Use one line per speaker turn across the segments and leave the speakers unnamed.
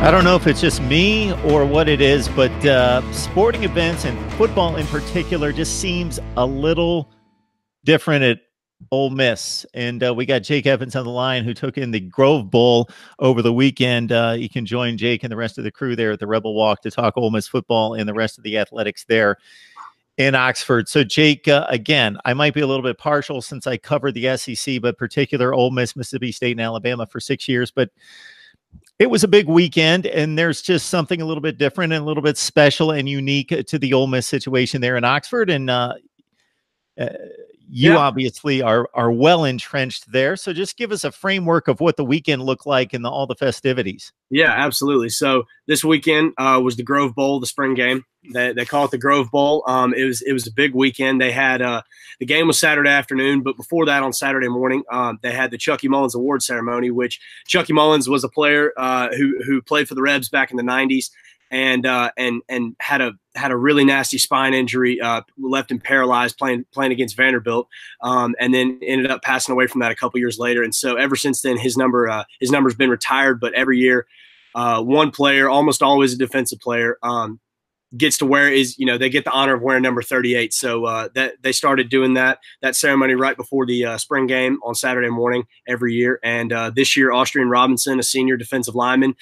I don't know if it's just me or what it is, but sporting events and football in particular just seems a little different at Ole Miss. And we got Jake Evans on the line, who took in the Grove Bowl over the weekend. You can join Jake and the rest of the crew there at the Rebel Walk to talk Ole Miss football and the rest of the athletics there in Oxford. So Jake, again, I might be a little bit partial since I covered the SEC, but particular Ole Miss, Mississippi State, and Alabama for 6 years. But it was a big weekend, and there's just something a little bit different and a little bit special and unique to the Ole Miss situation there in Oxford. And you obviously are well entrenched there. So just give us a framework of what the weekend looked like and all the festivities.
Yeah, absolutely. So this weekend was the Grove Bowl, the spring game. They call it the Grove Bowl. It was a big weekend. They had the game was Saturday afternoon, but before that on Saturday morning, they had the Chucky Mullins award ceremony, which Chucky Mullins was a player who played for the Rebs back in the 90s and had a really nasty spine injury, left him paralyzed playing against Vanderbilt, and then ended up passing away from that a couple years later. And so ever since then, his number's been retired. But every year, one player, almost always a defensive player, gets to wear they get the honor of wearing number 38. So that they started doing that ceremony right before the spring game on Saturday morning every year. And this year, Austrian Robinson, a senior defensive lineman,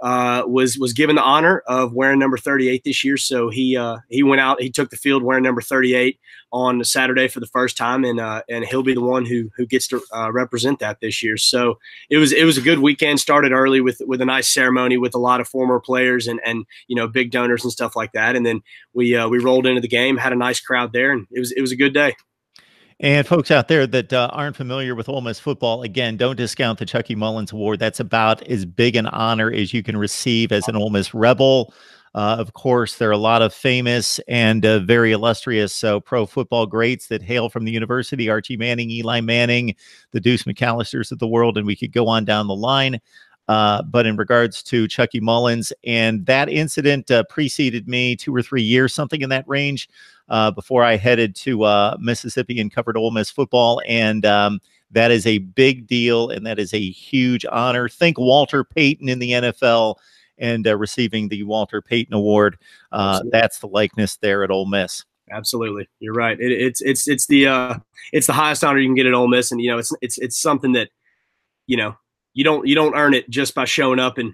was given the honor of wearing number 38 this year. So he went out, he took the field wearing number 38 on Saturday for the first time, and he'll be the one who gets to represent that this year. So it was a good weekend. Started early with a nice ceremony with a lot of former players and big donors and stuff like that. And then we rolled into the game, had a nice crowd there, and it was a good day.
And folks out there that aren't familiar with Ole Miss football, again, don't discount the Chucky Mullins Award. That's about as big an honor as you can receive as an Ole Miss Rebel. Of course, there are a lot of famous and very illustrious pro football greats that hail from the university: Archie Manning, Eli Manning, the Deuce McAllisters of the world, and we could go on down the line. But in regards to Chucky Mullins, and that incident preceded me 2 or 3 years, something in that range, before I headed to Mississippi and covered Ole Miss football. And that is a big deal, and that is a huge honor. Think Walter Payton in the NFL and receiving the Walter Payton Award. That's the likeness there at Ole Miss.
Absolutely, you're right. It's the highest honor you can get at Ole Miss, and it's something that you don't earn it just by showing up and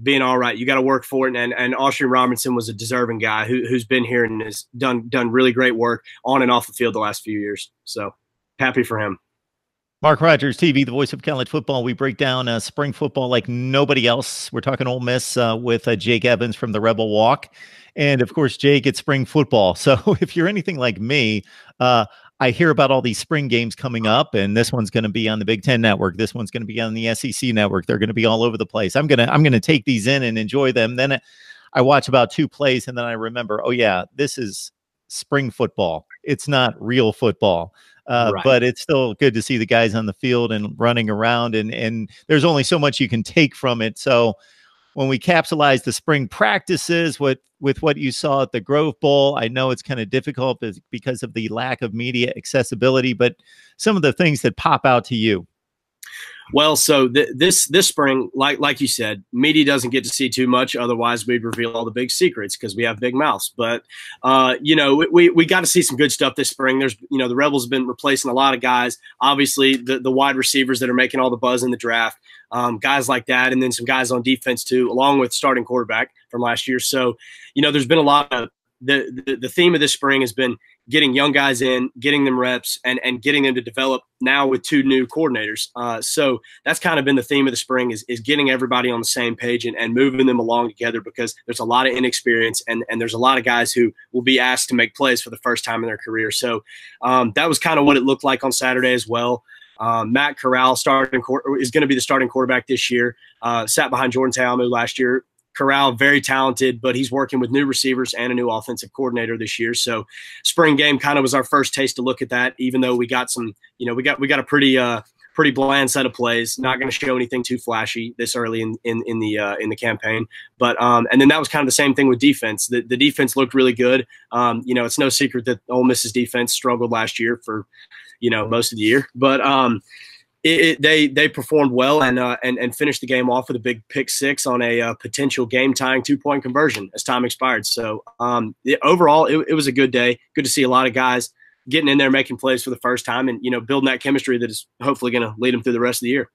being all right. You got to work for it. And Austrian Robinson was a deserving guy who's been here and has done really great work on and off the field the last few years. So happy for him.
MarkRogersTV, the voice of college football. We break down spring football like nobody else. We're talking Ole Miss with Jake Evans from the Rebel Walk. And of course, Jake, it's spring football. So if you're anything like me, I hear about all these spring games coming up, and this one's going to be on the Big Ten Network. This one's going to be on the SEC Network. They're going to be all over the place. I'm gonna take these in and enjoy them. Then I watch about 2 plays, and then I remember, oh yeah, this is spring football. It's not real football. Right. But it's still good to see the guys on the field and running around, and there's only so much you can take from it. So when we capsulize the spring practices with what you saw at the Grove Bowl, I know it's kind of difficult because of the lack of media accessibility, but some of the things that pop out to you.
Well, so this spring, like you said, media doesn't get to see too much. Otherwise, we'd reveal all the big secrets because we have big mouths. But we got to see some good stuff this spring. There's the Rebels have been replacing a lot of guys. Obviously, the wide receivers that are making all the buzz in the draft, guys like that, and then some guys on defense too, along with starting quarterback from last year. So there's been a lot of the theme of this spring has been getting young guys in, getting them reps, and getting them to develop now with 2 new coordinators. So that's kind of been the theme of the spring is getting everybody on the same page and moving them along together, because there's a lot of inexperience and there's a lot of guys who will be asked to make plays for the first time in their career. So that was kind of what it looked like on Saturday as well. Matt Corral is going to be the starting quarterback this year. Sat behind Jordan Ta'amu last year. Corral, very talented, but he's working with new receivers and a new offensive coordinator this year. So spring game kind of was our first taste to look at that, even though we got some, we got a pretty bland set of plays, not going to show anything too flashy this early in the campaign. But and then that was kind of the same thing with defense. The defense looked really good. It's no secret that Ole Miss's defense struggled last year for, most of the year. But They performed well and finished the game off with a big pick six on a potential game tying 2-point conversion as time expired. So overall, it was a good day. Good to see a lot of guys getting in there, making plays for the first time, and building that chemistry that is hopefully going to lead them through the rest of the year.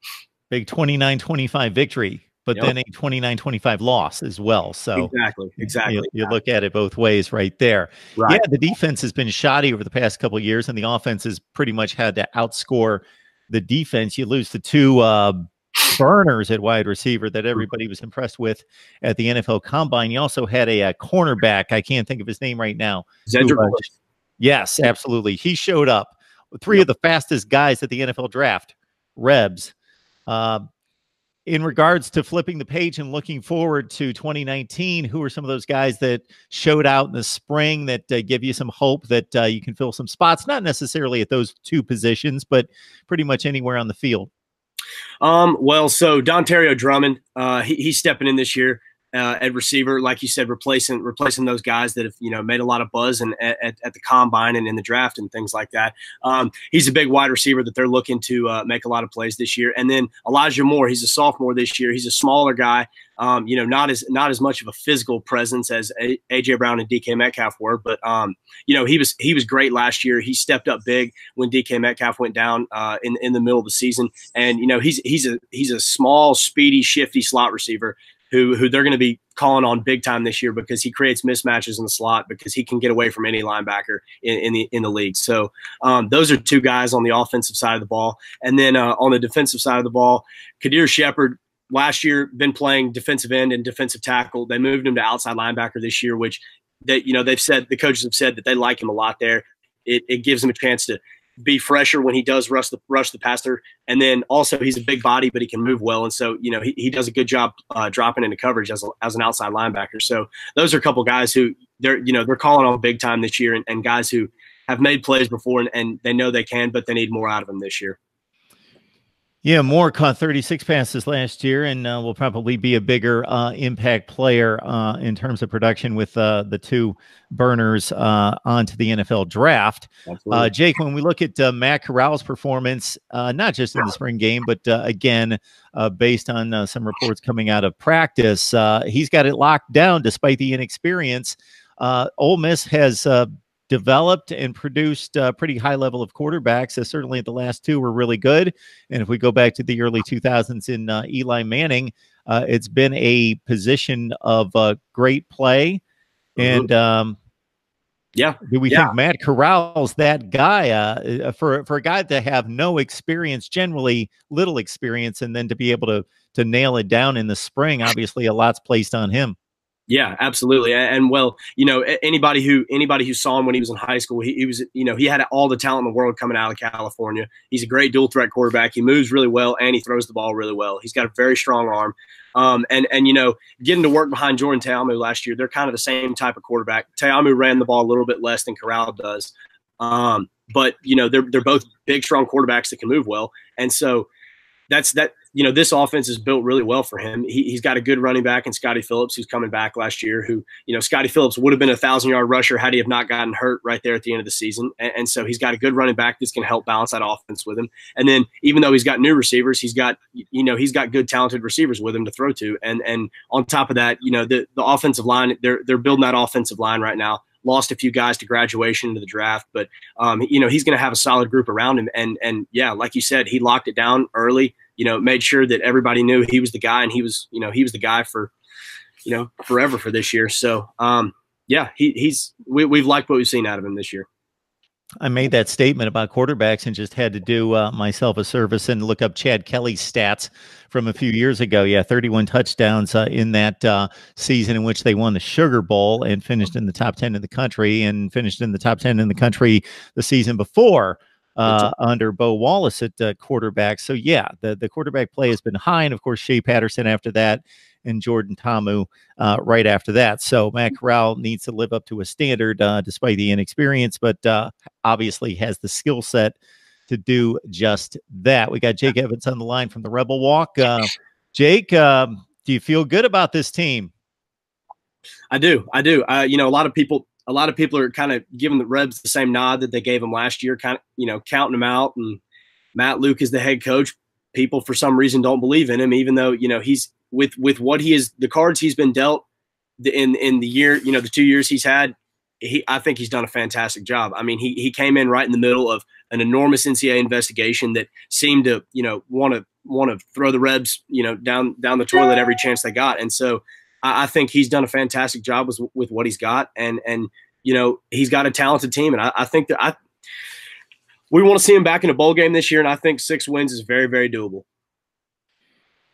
Big 29-25 victory, but then a 29-25 loss as well. So
exactly.
You look at it both ways right there.
Right.
Yeah, the defense has been shoddy over the past couple of years, and the offense has pretty much had to outscore the defense. You lose the two burners at wide receiver that everybody was impressed with at the NFL Combine. You also had a cornerback. I can't think of his name right now. Yes, absolutely. He showed up. Three of the fastest guys at the NFL draft, Rebs. In regards to flipping the page and looking forward to 2019, who are some of those guys that showed out in the spring that give you some hope that you can fill some spots, not necessarily at those two positions, but pretty much anywhere on the field?
Well, so Theriot Drummond, he's stepping in this year at receiver, like you said, replacing those guys that have made a lot of buzz and at the combine and in the draft and things like that. He's a big wide receiver that they're looking to make a lot of plays this year. And then Elijah Moore, he's a sophomore this year. He's a smaller guy, not as much of a physical presence as AJ Brown and DK Metcalf were, but he was great last year. He stepped up big when DK Metcalf went down in the middle of the season, and he's a small, speedy, shifty slot receiver who they're going to be calling on big time this year because he creates mismatches in the slot because he can get away from any linebacker in the league. So those are two guys on the offensive side of the ball. And then on the defensive side of the ball, Kadir Shepard last year been playing defensive end and defensive tackle. They moved him to outside linebacker this year, which they've said, the coaches have said that they like him a lot there. It gives him a chance to be fresher when he does rush the passer, and then also he's a big body, but he can move well, and so he does a good job dropping into coverage as an outside linebacker. So those are a couple guys who they're calling on big time this year, and guys who have made plays before and they know they can, but they need more out of them this year.
Yeah, Moore caught 36 passes last year and will probably be a bigger impact player in terms of production with the two burners onto the NFL draft. Jake, when we look at Matt Corral's performance, not just in the spring game, but again, based on some reports coming out of practice, he's got it locked down despite the inexperience. Ole Miss has developed and produced a pretty high level of quarterbacks. Certainly the last two were really good. And if we go back to the early 2000s in Eli Manning, it's been a position of great play. And do we think Matt Corral's that guy for a guy to have no experience, generally little experience, and then to be able to nail it down in the spring? Obviously a lot's placed on him.
Yeah, absolutely. And well, anybody who saw him when he was in high school, he was, he had all the talent in the world coming out of California. He's a great dual threat quarterback. He moves really well and he throws the ball really well. He's got a very strong arm. And getting to work behind Jordan Ta'amu last year, they're kind of the same type of quarterback. Ta'amu ran the ball a little bit less than Corral does. But they're both big, strong quarterbacks that can move well. And so that's that. This offense is built really well for him. He's got a good running back in Scottie Phillips, who's coming back last year, who, Scottie Phillips would have been a 1,000-yard rusher had he have not gotten hurt right there at the end of the season. And so he's got a good running back that's going to help balance that offense with him. And then even though he's got new receivers, he's got good, talented receivers with him to throw to. And on top of that, the offensive line, they're building that offensive line right now. Lost a few guys to graduation into the draft, but he's going to have a solid group around him. And yeah, like you said, he locked it down early. Made sure that everybody knew he was the guy, and he was the guy for forever for this year. So we've liked what we've seen out of him this year.
I made that statement about quarterbacks and just had to do myself a service and look up Chad Kelly's stats from a few years ago. Yeah, 31 touchdowns in that season in which they won the Sugar Bowl and finished in the top 10 in the country, and finished in the top 10 in the country the season before under Bo Wallace at quarterback. So yeah, the quarterback play has been high, and of course Shea Patterson after that, and Jordan Ta'amu right after that. So Matt Corral needs to live up to a standard despite the inexperience, but obviously has the skill set to do just that. We got Jake Evans on the line from the Rebel Walk. Jake, do you feel good about this team?
I do. A lot of people are kind of giving the Rebs the same nod that they gave them last year, kind of, counting them out. And Matt Luke is the head coach. people for some reason don't believe in him, even though, you know, he's with what he is, the cards he's been dealt in the year, you know, the 2 years he's had. I think he's done a fantastic job. I mean, he came in right in the middle of an enormous NCAA investigation that seemed to, you know, want to throw the Rebs, you know, down the toilet every chance they got. And so I think he's done a fantastic job with what he's got. And you know, he's got a talented team. And I think that we want to see him back in a bowl game this year. And I think 6 wins is very, very doable.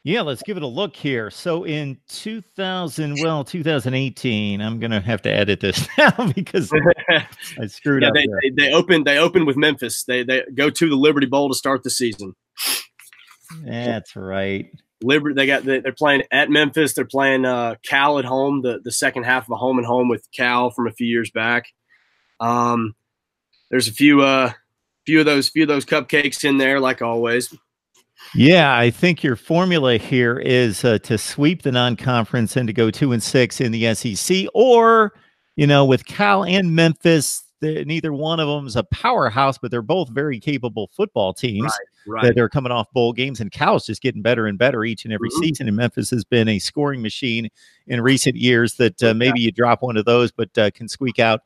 Yeah, let's give it a look here. So in 2018, I'm going to have to edit this now because I screwed up.
They opened with Memphis. They go to the Liberty Bowl to start the season.
That's right.
Liberty. They're playing at Memphis. They're playing Cal at home. The second half of a home and home with Cal from a few years back. There's a few of those cupcakes in there, like always.
Yeah, I think your formula here is to sweep the non-conference and to go 2-6 in the SEC, or, you know, with Cal and Memphis, neither one of them is a powerhouse, but they're both very capable football teams that are coming off bowl games, and Cal's just getting better and better each and every season, and Memphis has been a scoring machine in recent years that maybe you drop one of those, but can squeak out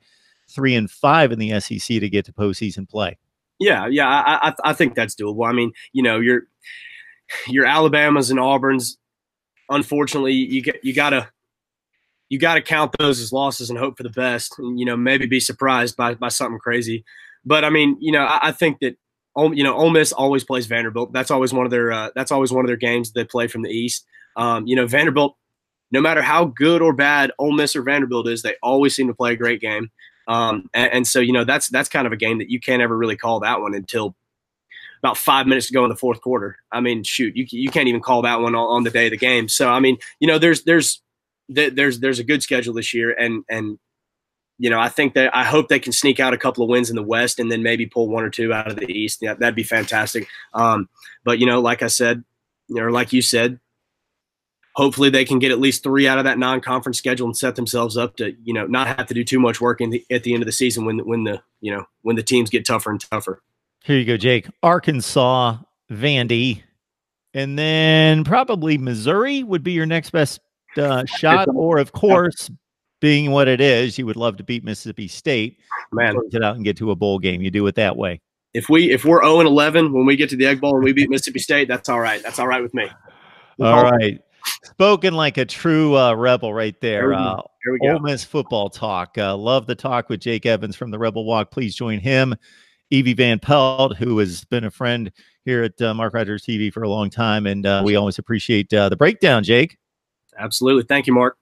3 and 5 in the SEC to get to postseason play.
Yeah, I think that's doable. I mean, you know, your Alabamas and Auburns, unfortunately, you gotta count those as losses and hope for the best, and, you know, maybe be surprised by something crazy. But I mean, you know, I think that, you know, Ole Miss always plays Vanderbilt. That's always one of their games they play from the East. You know, Vanderbilt, no matter how good or bad Ole Miss or Vanderbilt is, they always seem to play a great game. And so, you know, that's kind of a game that you can't ever really call that one until about 5 minutes to go in the fourth quarter. I mean, shoot, you can't even call that one on the day of the game. So, I mean, you know, there's a good schedule this year, and you know, I hope they can sneak out a couple of wins in the West and then maybe pull 1 or 2 out of the East. Yeah, that'd be fantastic. But you know, like I said, you know, or like you said, hopefully they can get at least 3 out of that non-conference schedule and set themselves up to, you know, not have to do too much work at the end of the season when the teams get tougher and tougher.
Here you go, Jake. Arkansas, Vandy, and then probably Missouri would be your next best shot. Or, of course, being what it is, you would love to beat Mississippi State.
Man,
close it out and get to a bowl game. You do it that way.
If we're 0-11 when we get to the Egg Bowl and we beat Mississippi State, that's all right. That's all right with me.
All right. Spoken like a true rebel right there.
Here we go.
Ole Miss football talk. Love the talk with Jake Evans from the Rebel Walk. Please join him. Evie Van Pelt, who has been a friend here at Mark Rogers TV for a long time, and we always appreciate the breakdown, Jake.
Absolutely. Thank you, Mark.